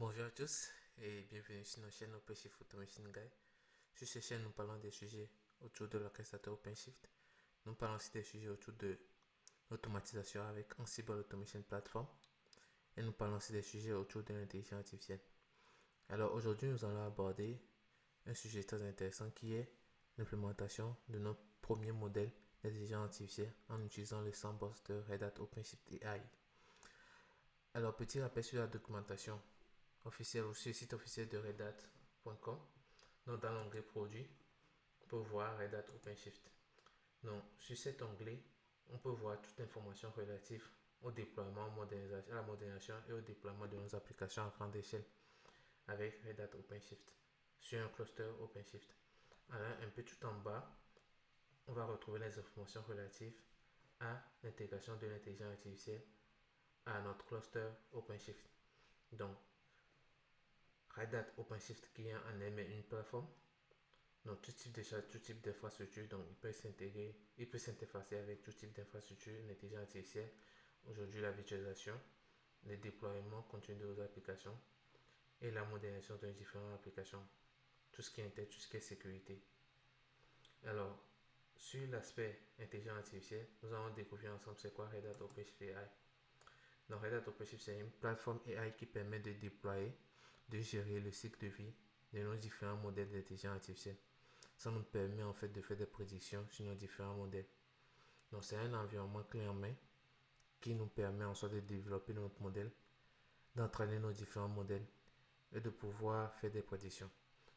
Bonjour à tous et bienvenue sur notre chaîne OpenShift Automation Guy. Sur cette chaîne, nous parlons des sujets autour de l'orchestrateur OpenShift. Nous parlons aussi des sujets autour de l'automatisation avec Ansible Automation Platform. Et nous parlons aussi des sujets autour de l'intelligence artificielle. Alors aujourd'hui, nous allons aborder un sujet très intéressant qui est l'implémentation de notre premier modèle d'intelligence artificielle en utilisant le sandbox de Red Hat OpenShift AI. Alors, petit rappel sur la documentation officielle ou sur le site officiel de redhat.com. Donc, dans l'onglet produit, on peut voir Red Hat OpenShift. Donc, sur cet onglet, on peut voir toute information relative au déploiement, à la modernisation et au déploiement de nos applications à grande échelle avec Red Hat OpenShift sur un cluster OpenShift. Alors, un peu tout en bas, on va retrouver les informations relatives à l'intégration de l'intelligence artificielle à notre cluster OpenShift. Donc, Red Hat OpenShift qui est en elle-même une plateforme. Donc, tout type d'infrastructure, donc il peut s'intégrer, il peut s'interfacer avec tout type d'infrastructure, l'intelligence artificielle, aujourd'hui la virtualisation, le déploiement continu de vos applications et la modernisation de différentes applications, tout ce qui est tout ce qui est sécurité. Alors, sur l'aspect intelligence artificielle, nous allons découvrir ensemble c'est quoi Red Hat OpenShift AI. Donc, Red Hat OpenShift, c'est une plateforme AI qui permet de déployer, de gérer le cycle de vie de nos différents modèles d'intelligence artificielle. Ça nous permet en fait de faire des prédictions sur nos différents modèles. Donc, c'est un environnement clé en main qui nous permet en sorte de développer notre modèle, d'entraîner nos différents modèles et de pouvoir faire des prédictions.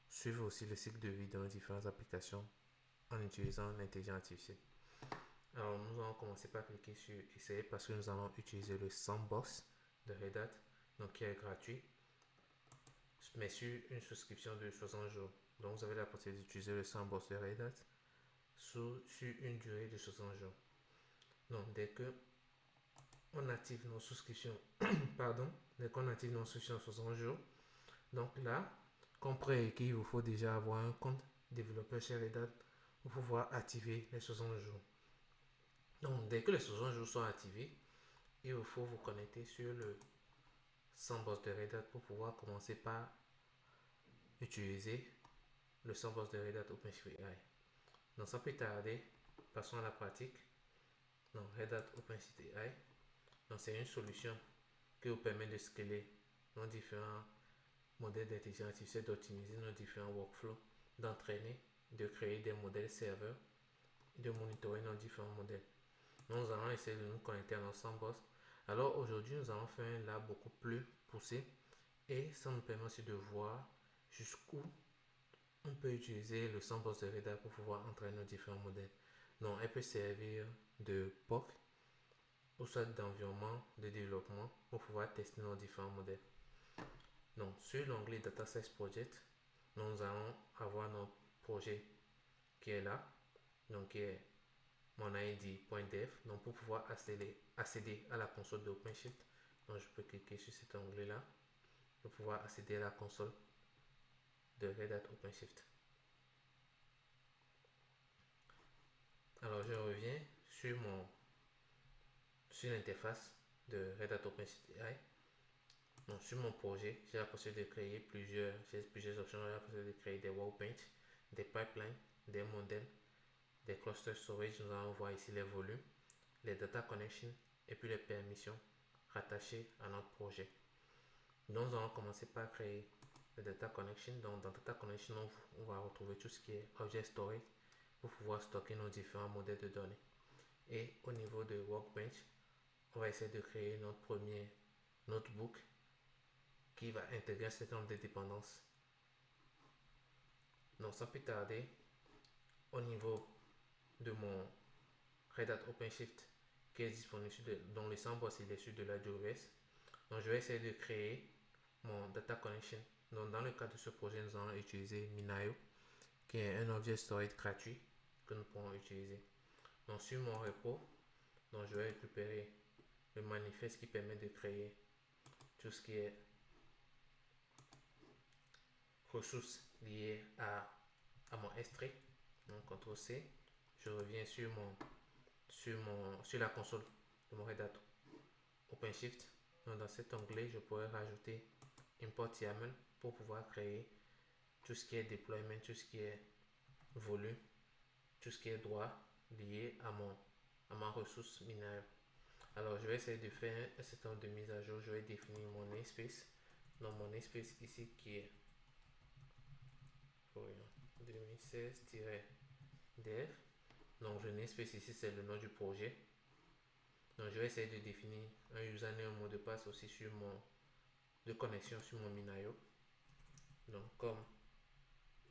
Suivre aussi le cycle de vie de nos différentes applications en utilisant l'intelligence artificielle. Alors, nous allons commencer par cliquer sur essayer parce que nous allons utiliser le sandbox de Red Hat, donc qui est gratuit, mais sur une souscription de 60 jours. Donc, vous avez la possibilité d'utiliser le sandbox de Red Hat sur une durée de 60 jours. Donc, dès que on active nos souscriptions, dès qu'on active nos souscriptions 60 jours, donc là, comme prérequis, il vous faut déjà avoir un compte développeur chez Red Hat pour pouvoir activer les 60 jours. Donc, dès que les 60 jours sont activés, il vous faut vous connecter sur le sandbox de Red Hat pour pouvoir commencer par utiliser le sandbox de Red Hat OpenShift AI. Donc, sans plus tarder, passons à la pratique. Donc, Red Hat OpenShift AI. Donc, c'est une solution qui vous permet de scaler nos différents modèles d'intelligence artificielle, d'optimiser nos différents workflows, d'entraîner, de créer des modèles serveurs, de monitorer nos différents modèles. Nous allons essayer de nous connecter à notre sandbox. Alors aujourd'hui, nous allons faire un lab beaucoup plus poussé et ça nous permet aussi de voir jusqu'où on peut utiliser le sandbox de Red Hat pour pouvoir entraîner nos différents modèles. Donc, elle peut servir de POC ou soit d'environnement de développement pour pouvoir tester nos différents modèles. Donc, sur l'onglet Data Science Project, nous allons avoir notre projet qui est là, donc qui est mon ID.dev. Donc, pour pouvoir accéder à la console d'OpenShift, donc je peux cliquer sur cet onglet-là pour pouvoir accéder à la console de Red Hat OpenShift. Alors, je reviens sur l'interface de Red Hat OpenShift AI. Donc, sur mon projet, j'ai la possibilité de créer plusieurs options. J'ai la possibilité de créer des workbench, des pipelines, des modèles, des cluster storage. Nous allons voir ici les volumes, les data connections et puis les permissions rattachées à notre projet. Donc, nous allons commencer par créer les data connection. Donc, dans data connection, on va retrouver tout ce qui est object storage pour pouvoir stocker nos différents modèles de données. Et au niveau de workbench, on va essayer de créer notre premier notebook qui va intégrer un certain nombre de dépendances. Donc, sans plus tarder, au niveau de mon Red Hat OpenShift qui est disponible dont le sandbox il est sur de l'AWS. Donc, je vais essayer de créer mon data connection. Donc, dans le cadre de ce projet, nous allons utiliser Minayo, qui est un objet storage gratuit que nous pourrons utiliser. Donc, sur mon repo, donc, je vais récupérer le manifeste qui permet de créer tout ce qui est ressources liées à mon S3. Donc, CTRL C. Je reviens sur la console de mon Red Hat OpenShift. Donc, dans cet onglet, je pourrais rajouter import YAML pour pouvoir créer tout ce qui est deployment, tout ce qui est volume, tout ce qui est droit lié à ma ressource Minayo. Alors, je vais essayer de faire un certain nombre de mises à jour. Je vais définir mon namespace. Donc, mon namespace ici qui est 2016-dev. Donc, le namespace ici, c'est le nom du projet. Donc, je vais essayer de définir un username, un mot de passe aussi sur de connexion sur mon Minayo. Donc, comme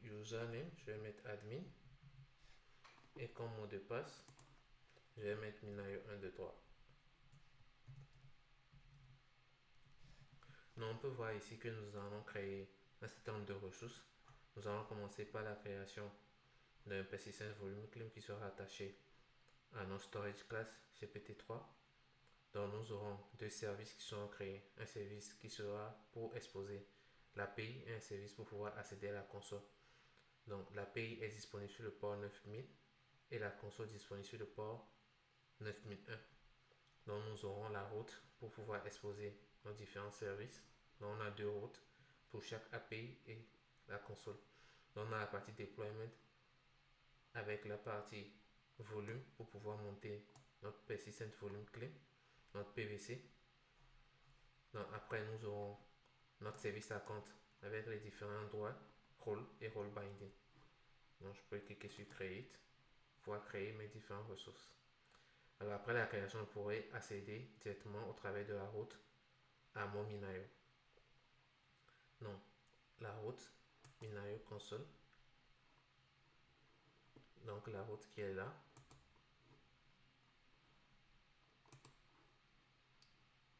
username, je vais mettre admin. Et comme mot de passe, je vais mettre Minayo 1, 2, 3. Donc, on peut voir ici que nous allons créer un certain nombre de ressources. Nous allons commencer par la création d'un persistence volume claim qui sera attaché à nos storage class GPT-3. Donc, nous aurons deux services qui seront créés. Un service qui sera pour exposer l'API et un service pour pouvoir accéder à la console. Donc, l'API est disponible sur le port 9000 et la console disponible sur le port 9001. Donc, nous aurons la route pour pouvoir exposer nos différents services. Donc, on a deux routes pour chaque API et la console. Donc, on a la partie deployment avec la partie volume pour pouvoir monter notre persistent volume claim, notre PVC. Donc, après, nous aurons notre service à compte avec les différents droits, rôle et role binding. Donc, je peux cliquer sur Create pour créer mes différentes ressources. Alors, après la création, je pourrais accéder directement au travers de la route à mon Minayo. Donc, la route Minayo console. Donc, la route qui est là.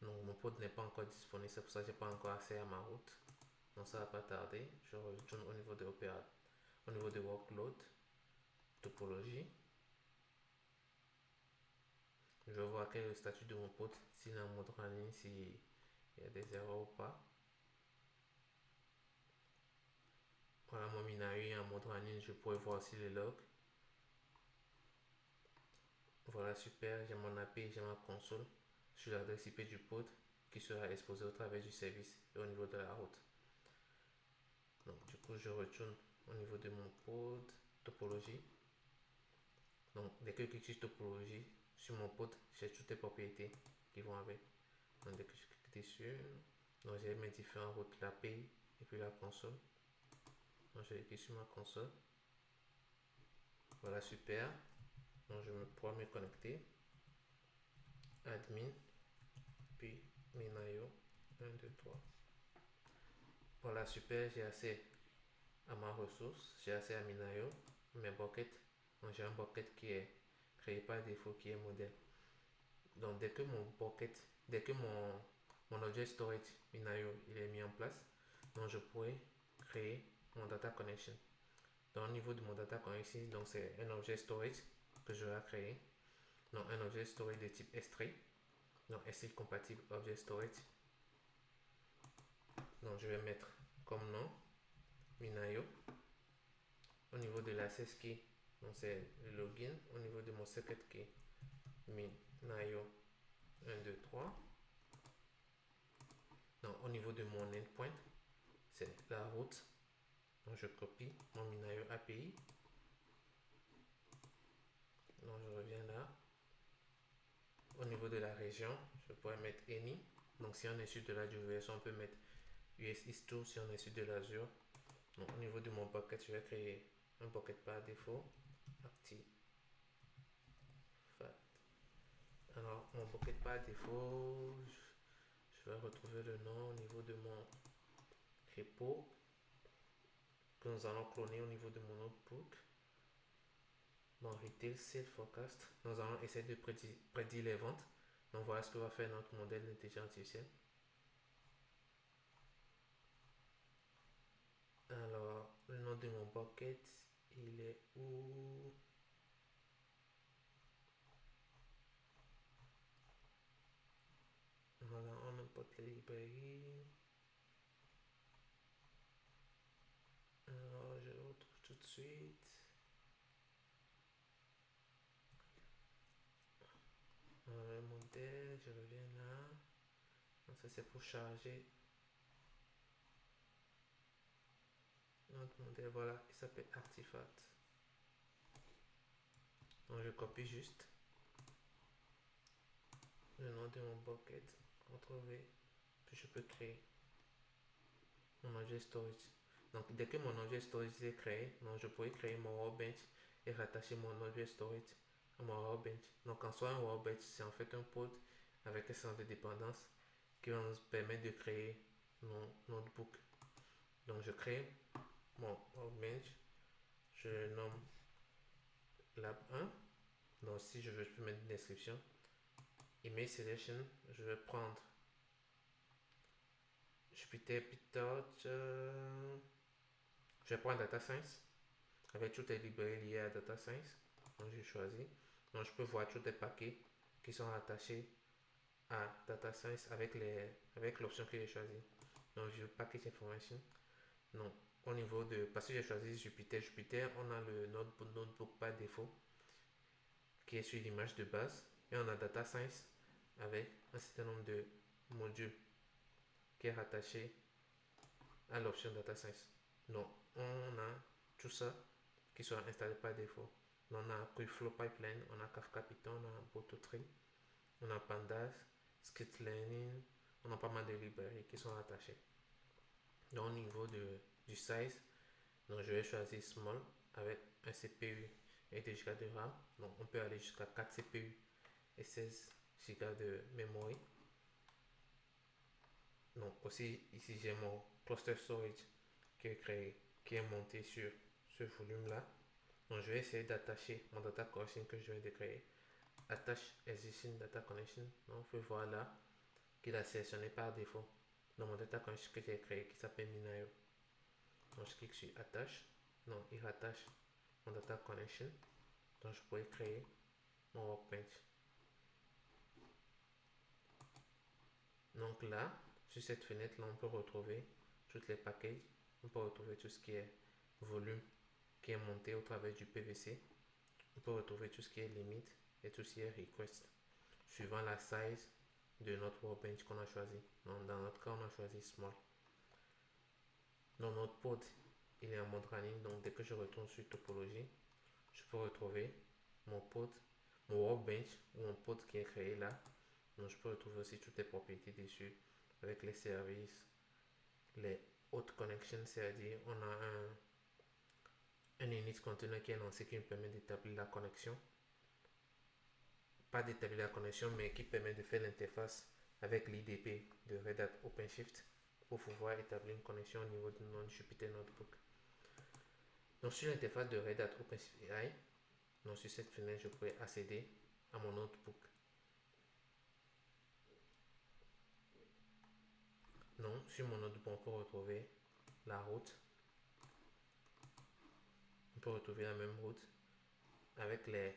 Donc, mon pod n'est pas encore disponible, c'est pour ça que je n'ai pas encore accès à ma route. Donc, ça va pas tarder. Je retourne au niveau de au niveau de workload, topologie. Je vais voir quel est le statut de mon pod, s'il est en mode running, s'il y a des erreurs ou pas. Voilà, mon Minayo est en mode running, je pourrais voir aussi les logs. Voilà, super, j'ai mon API, j'ai ma console sur l'adresse IP du pod qui sera exposée au travers du service et au niveau de la route. Donc, du coup, je retourne au niveau de mon pod, topologie. Donc, dès que je clique sur topologie, sur mon pod, j'ai toutes les propriétés qui vont avec. Donc, dès que je clique dessus, donc j'ai mes différentes routes, l'API et puis la console. Donc, je clique sur ma console. Voilà, super. Donc, je vais pouvoir me connecter. Admin, puis Minayo 1, 2, 3. Voilà, super, j'ai accès à ma ressource, j'ai accès à Minayo, mes buckets. Donc, j'ai un bucket qui est créé par défaut, qui est modèle. Donc, dès que mon bucket, dès que mon object storage Minayo il est mis en place, donc je pourrais créer mon data connection. Donc, au niveau de mon data connection, donc c'est un object storage que je vais créer. Donc, un object storage de type S3. Donc, S3 compatible object storage. Donc, je vais mettre comme nom Minayo. Au niveau de l'access key, donc c'est le login. Au niveau de mon secret key, Minayo 1, 2, 3. Donc, au niveau de mon endpoint, c'est la route. Donc, je copie mon Minayo API. Donc, je reviens là. Au niveau de la région, je pourrais mettre any. Donc, si on est sur de l'AWS, on peut mettre US East 2 si on est sur de l'Azure. Donc, au niveau de mon bucket, je vais créer un bucket par défaut. Active. Alors, mon bucket par défaut, je vais retrouver le nom au niveau de mon repo que nous allons cloner au niveau de mon notebook. Mon retail sales forecast. Nous allons essayer de prédire les ventes. Donc, voilà ce que va faire notre modèle d'intelligence artificielle. Alors, le nom de mon bucket, il est où? Voilà, on importe les librairies. Alors, je le retrouve tout de suite. Le modèle, je reviens là. Donc, ça, c'est pour charger Notre modèle, voilà, il s'appelle Artifact. Donc je copie juste le nom de mon bucket, CTRL-V, puis je peux créer mon objet storage. Donc dès que mon objet storage est créé, donc je pourrais créer mon workbench et rattacher mon objet storage à mon workbench. Donc en soi, un workbench, c'est en fait un pod avec un centre de dépendance qui va nous permettre de créer mon notebook. Donc je crée mon workbench, je le nomme lab 1. Donc si je veux, je peux mettre une description. Image selection, je vais prendre Jupyter PyTorch, je vais prendre Data Science avec toutes les librairies liées à Data Science. Donc j'ai choisi. Donc je peux voir tous les paquets qui sont attachés à Data Science avec l'option que j'ai choisie. Donc View Package Information. Donc au niveau de, parce que j'ai choisi Jupyter, on a le notebook par défaut qui est sur l'image de base. Et on a Data Science avec un certain nombre de modules qui est rattaché à l'option Data Science. Donc, on a tout ça qui sont installés par défaut. Donc, on a Quickflow Pipeline, on a Kafka Python, on a Bototree, on a Pandas, Skitlearning, on a pas mal de librairies qui sont attachées. Donc, au niveau du size, donc je vais choisir Small avec un CPU et 2 Go de RAM. Donc, on peut aller jusqu'à 4 CPU et 16 Go de mémoire. Donc, aussi, ici, j'ai mon cluster storage qui est créé, qui est monté sur ce volume-là. Donc, je vais essayer d'attacher mon data connection que je viens de créer. Attache existing data connection. Donc, on peut voir là qu'il a sélectionné par défaut dans mon data connection que j'ai créé qui s'appelle Minayo. Donc, je clique sur attache. Donc, il rattache mon data connection. Donc, je pourrais créer mon workbench. Donc là, sur cette fenêtre là, on peut retrouver toutes les packages. On peut retrouver tout ce qui est volume qui est monté au travers du PVC. On peut retrouver tout ce qui est limite et tout ce qui est request suivant la size de notre workbench qu'on a choisi. Donc, dans notre cas, on a choisi small. Donc, notre pod, il est en mode running. Donc, dès que je retourne sur topologie, je peux retrouver mon pod, mon workbench ou mon pod qui est créé là. Donc, je peux retrouver aussi toutes les propriétés dessus avec les services, les haute connection, c'est-à-dire on a un init container qui est lancé qui me permet d'établir la connexion. Pas d'établir la connexion, mais qui permet de faire l'interface avec l'IDP de Red Hat OpenShift pour pouvoir établir une connexion au niveau de mon Jupyter Notebook. Donc sur l'interface de Red Hat OpenShift AI, donc sur cette fenêtre, je pourrais accéder à mon notebook. Donc sur mon notebook, on peut retrouver la route. On peut retrouver la même route avec les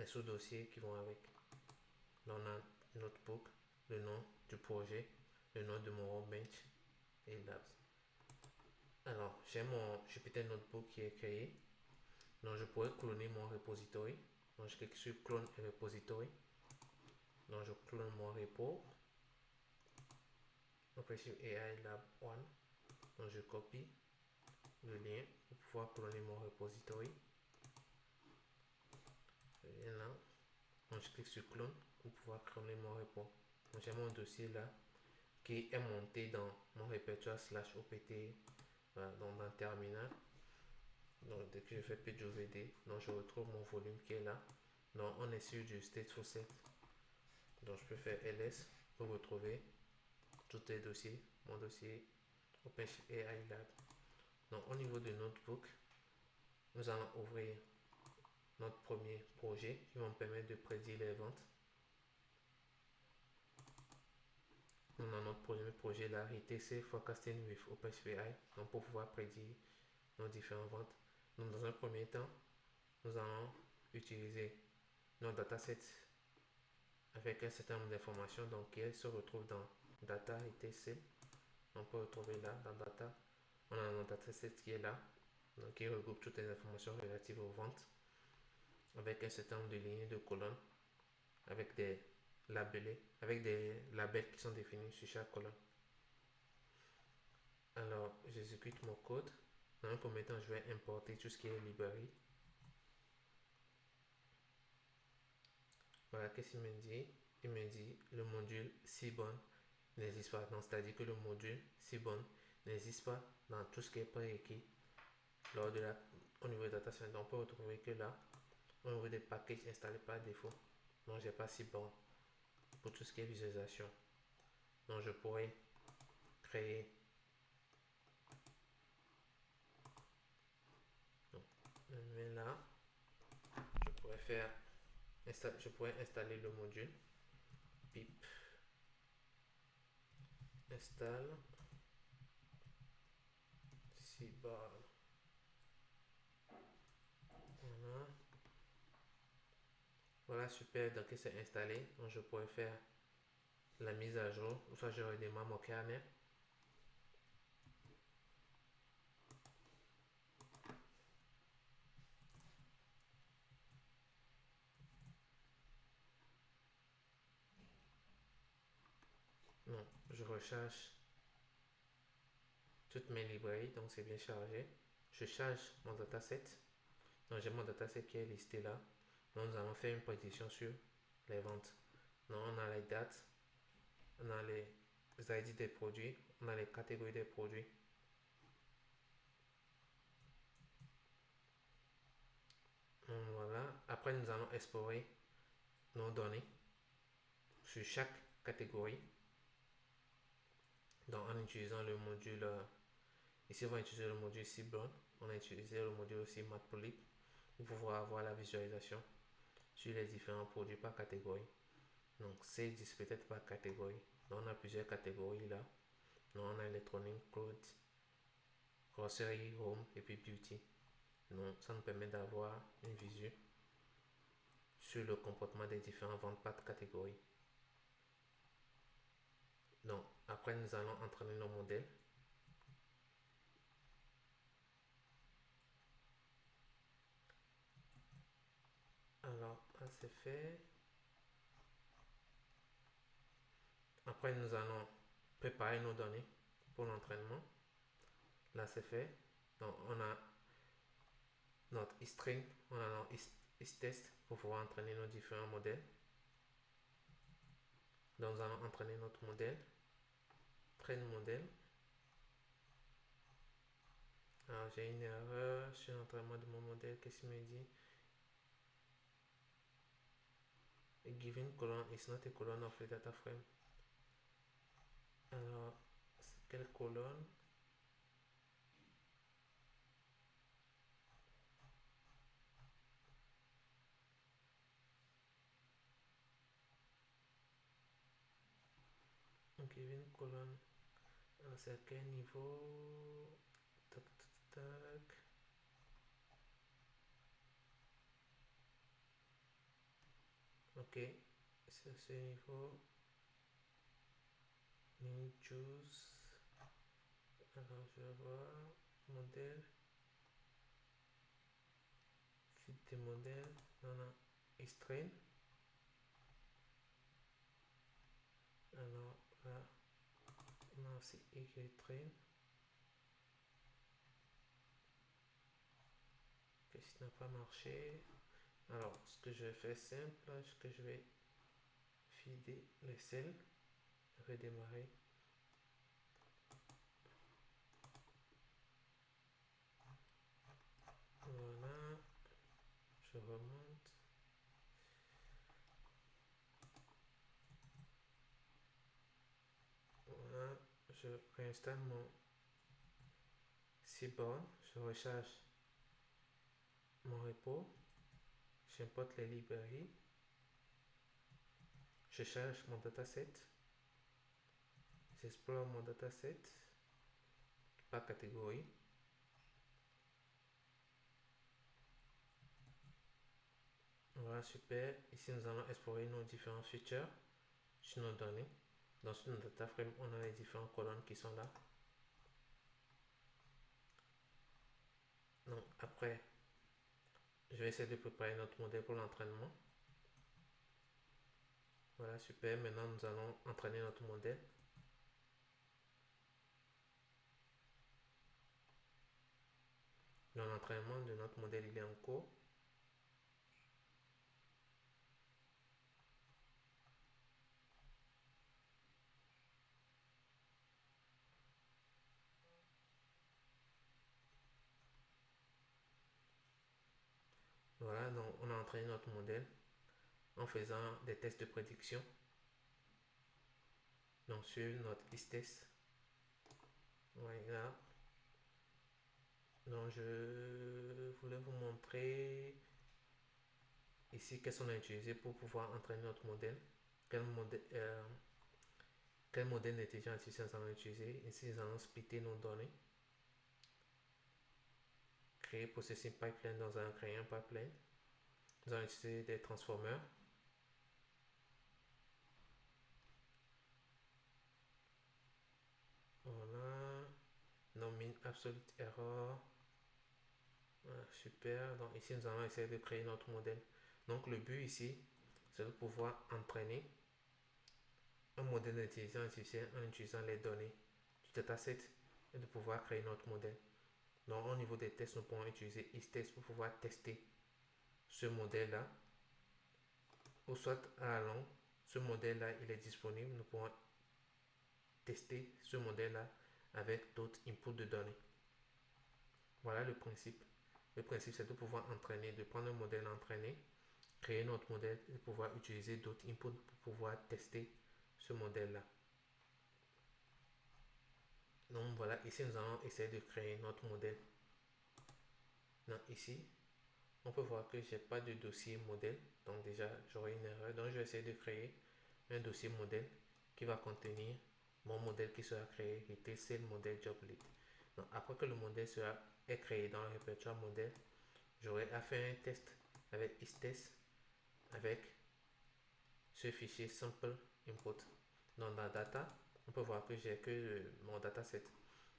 sous-dossiers qui vont avec. Donc on a notebook, le nom du projet, le nom de mon workbench et labs. Alors, j'ai mon Jupyter Notebook qui est créé. Donc, je pourrais cloner mon repository. Donc, je clique sur Clone Repository. Donc, je clone mon repo. OpenShift AI Lab 1. Donc, je copie le lien pour pouvoir cloner mon repository. Je viens là. Donc, je clique sur Clone pour pouvoir cloner mon repo. Donc, j'ai mon dossier là qui est monté dans mon répertoire /opt. Voilà, donc dans terminal. Donc dès que je fais PWD, donc je retrouve mon volume qui est là. Donc on est sur du stateful set. Donc je peux faire ls pour retrouver tous les dossiers, mon dossier OpenShift AI Lab. Donc au niveau de notebook, nous allons ouvrir notre premier projet qui va me permettre de prédire les ventes. On a notre premier projet là, ITC Forecasting with OpenShift AI, donc pour pouvoir prédire nos différentes ventes. Donc dans un premier temps, nous allons utiliser nos datasets avec un certain nombre d'informations donc qui se retrouvent dans data etc. On peut retrouver là dans data, on a notre dataset qui est là, donc qui regroupe toutes les informations relatives aux ventes avec un certain nombre de lignes de colonnes avec des labels qui sont définis sur chaque colonne. Alors, j'exécute mon code. Dans un premier temps, je vais importer tout ce qui est librairie. Voilà, qu'est-ce qu'il me dit? Il me dit le module Seaborn n'existe pas. Donc, c'est-à-dire que le module Seaborn n'existe pas dans tout ce qui est prérequis au niveau de data center. On peut retrouver que là, au niveau des packages installés par défaut. Donc, j'ai pas Seaborn pour tout ce qui est visualisation. Donc, je pourrais créer. Donc, je mets là. Je pourrais installer le module pip install Seaborn. Voilà. Voilà, super. Donc, c'est installé. Donc, je pourrais faire la mise à jour. Ou soit je redémarre mon kernel. Non, je recharge toutes mes librairies. Donc, c'est bien chargé. Je charge mon dataset. Donc, j'ai mon dataset qui est listé là. Donc, nous allons faire une prédiction sur les ventes. Donc, on a les dates. On a les ID des produits. On a les catégories des produits. Donc, voilà. Après, nous allons explorer nos données sur chaque catégorie. Donc, en utilisant le module, ici, on va utiliser le module Seaborn. On a utilisé le module aussi Matplotlib pour pouvoir avoir la visualisation sur les différents produits par catégorie. Donc, c'est peut-être par catégorie. Donc, on a plusieurs catégories là. Donc, on a électronique, clothes, grocery, home et puis beauty. Donc, ça nous permet d'avoir une visu sur le comportement des différentes ventes par catégorie. Donc, après, nous allons entraîner nos modèles. Alors, là, c'est fait. Après, nous allons préparer nos données pour l'entraînement. Là, c'est fait. Donc, on a notre string, on a notre test pour pouvoir entraîner nos différents modèles. Donc, nous allons entraîner notre modèle. Train modèle. Alors, j'ai une erreur sur l'entraînement de mon modèle. Qu'est-ce qu'il me dit? A given column is not a column of a data frame. Alors, c'est quelle colonne? Given colonne. Alors, c'est à quel niveau? Tac, tac, tac. Ok, c'est à ce niveau. New choose. Alors, je vais voir. Modèle. Fit des modèles. On a strain. Alors, là, on a aussi train. Qu'est-ce qui n'a pas marché? Alors, ce que je vais faire simple, ce que je vais filer les cells, redémarrer. Voilà, je remonte. Voilà, je réinstalle mon Seaborn, je recharge mon repo, j'importe les librairies, je charge mon dataset, j'explore mon dataset par catégorie. Voilà, super. Ici, nous allons explorer nos différents features sur nos données. Dans notre data frame, on a les différentes colonnes qui sont là. Donc, après, je vais essayer de préparer notre modèle pour l'entraînement. Voilà, super. Maintenant, nous allons entraîner notre modèle. l'entraînement de notre modèle il est en cours. Voilà, donc on a entraîné notre modèle en faisant des tests de prédiction. Donc sur notre ISTES. Voilà. Donc je voulais vous montrer ici qu'est-ce qu'on a utilisé pour pouvoir entraîner notre modèle. Quel modèle d'intelligence artificielle nous allons utiliser. Ici nous allons splitter nos données. Créer processing pipeline dans un créer un pipeline. Nous allons utiliser des transformers. Voilà. Non min absolute error. Voilà, super. Donc ici nous allons essayer de créer notre modèle. Donc le but ici, c'est de pouvoir entraîner un modèle d'intelligence artificielle en utilisant les données du dataset et de pouvoir créer notre modèle. Donc au niveau des tests, nous pouvons utiliser ISTEST pour pouvoir tester ce modèle-là. Ou soit à la longue, ce modèle-là, il est disponible. Nous pouvons tester ce modèle-là avec d'autres inputs de données. Voilà le principe. Le principe, c'est de pouvoir entraîner, de prendre un modèle entraîné, créer notre modèle et de pouvoir utiliser d'autres inputs pour pouvoir tester ce modèle-là. Donc voilà, ici nous allons essayer de créer notre modèle. Donc ici, on peut voir que j'ai pas de dossier modèle. Donc déjà, j'aurai une erreur. Donc je vais essayer de créer un dossier modèle qui va contenir mon modèle qui sera créé. Et c'est le modèle job lead. Donc après que le modèle est créé dans le répertoire modèle, j'aurai à faire un test avec ISTEST avec ce fichier sample input. Donc dans data, on peut voir que j'ai que mon dataset.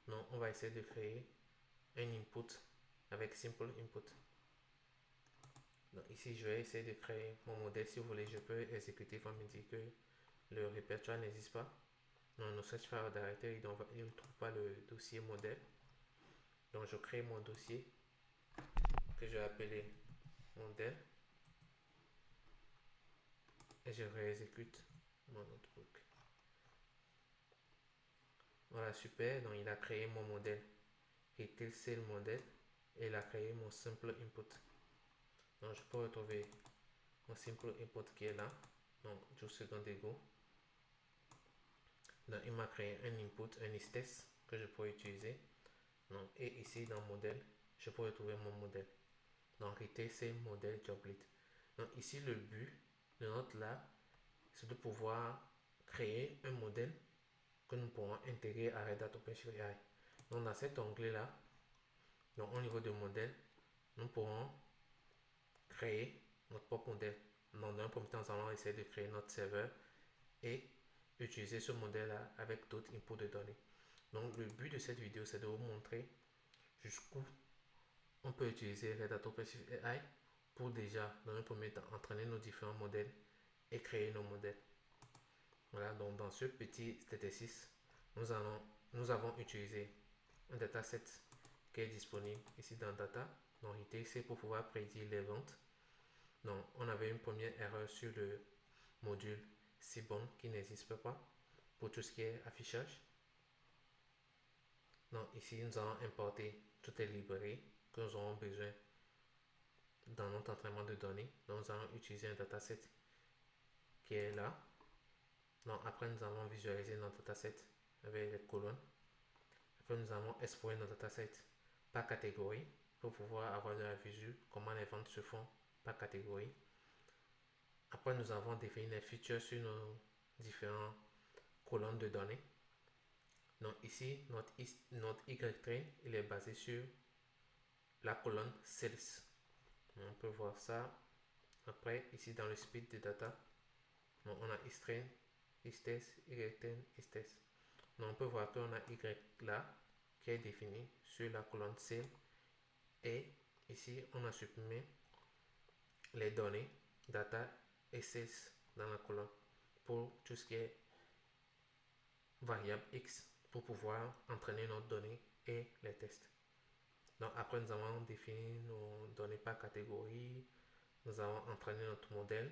Donc on va essayer de créer un input avec simple input. Donc ici je vais essayer de créer mon modèle. Si vous voulez, je peux exécuter pour me dire que le répertoire n'existe pas. Dans nos search file directory, il ne trouve pas le dossier modèle. Donc je crée mon dossier que je vais appeler modèle et je réexécute mon notebook. Voilà, super. Donc il a créé mon modèle. Retail sale modèle et il a créé mon simple input. Donc je peux retrouver mon simple input qui est là. Donc 12 secondes ego. Donc il m'a créé un input, un ISTEST que je peux utiliser. Donc, et ici dans modèle, je peux retrouver mon modèle. Donc retail sale modèle job lead. Donc ici le but de notre lab, c'est de pouvoir créer un modèle que nous pourrons intégrer à Red Hat OpenShift AI. Donc dans cet onglet là, donc au niveau de modèle, nous pourrons créer notre propre modèle. Donc dans un premier temps, nous allons essayer de créer notre serveur et utiliser ce modèle là avec d'autres inputs de données. Donc le but de cette vidéo, c'est de vous montrer jusqu'où on peut utiliser Red Hat OpenShift AI pour déjà, dans un premier temps, entraîner nos différents modèles et créer nos modèles. Voilà, donc dans ce petit exercice, nous avons utilisé un dataset qui est disponible ici dans Data. Donc c'est pour pouvoir prédire les ventes. Donc on avait une première erreur sur le module Seaborn qui n'existe pas pour tout ce qui est affichage. Donc ici nous allons importer toutes les librairies que nous aurons besoin dans notre entraînement de données. Donc nous allons utiliser un dataset qui est là. Donc après nous allons visualiser notre dataset avec les colonnes. Après nous allons explorer notre dataset par catégorie pour pouvoir avoir de la visu comment les ventes se font par catégorie. Après nous avons défini les features sur nos différentes colonnes de données. Donc ici notre Y-train il est basé sur la colonne sales. On peut voir ça. Après ici dans le speed de data, donc on a X-train, X-test, Y-train, X-test. Donc on peut voir qu'on a Y là qui est défini sur la colonne sales et ici on a supprimé les données data et sales dans la colonne pour tout ce qui est variable X pour pouvoir entraîner notre donnée et les tests. Donc après, nous avons défini nos données par catégorie. Nous avons entraîné notre modèle.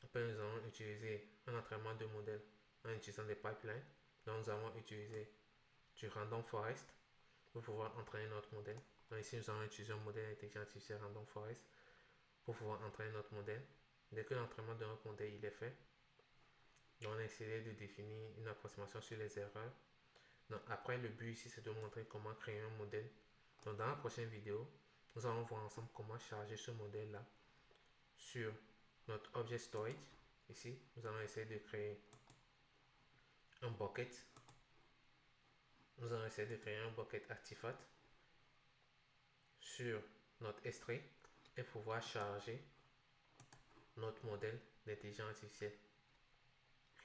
Après, nous allons utiliser un entraînement de modèle en utilisant des pipelines. Donc, nous allons utiliser du random forest pour pouvoir entraîner notre modèle. Donc, ici, nous allons utiliser un modèle d'intelligence artificielle random forest pour pouvoir entraîner notre modèle. Dès que l'entraînement de notre modèle il est fait, donc on a essayé de définir une approximation sur les erreurs. Donc, après, le but ici, c'est de montrer comment créer un modèle. Donc, dans la prochaine vidéo, nous allons voir ensemble comment charger ce modèle-là sur notre object storage. Ici, nous allons essayer de créer un bucket. Nous allons essayer de créer un bucket artifact sur notre S3 et pouvoir charger notre modèle d'intelligence artificielle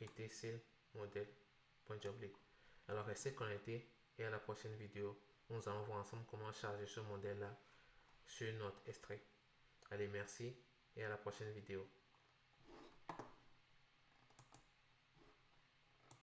RTC modèle.jobly. Alors restez connectés et à la prochaine vidéo, nous allons voir ensemble comment charger ce modèle là sur notre S3. Allez, merci et à la prochaine vidéo.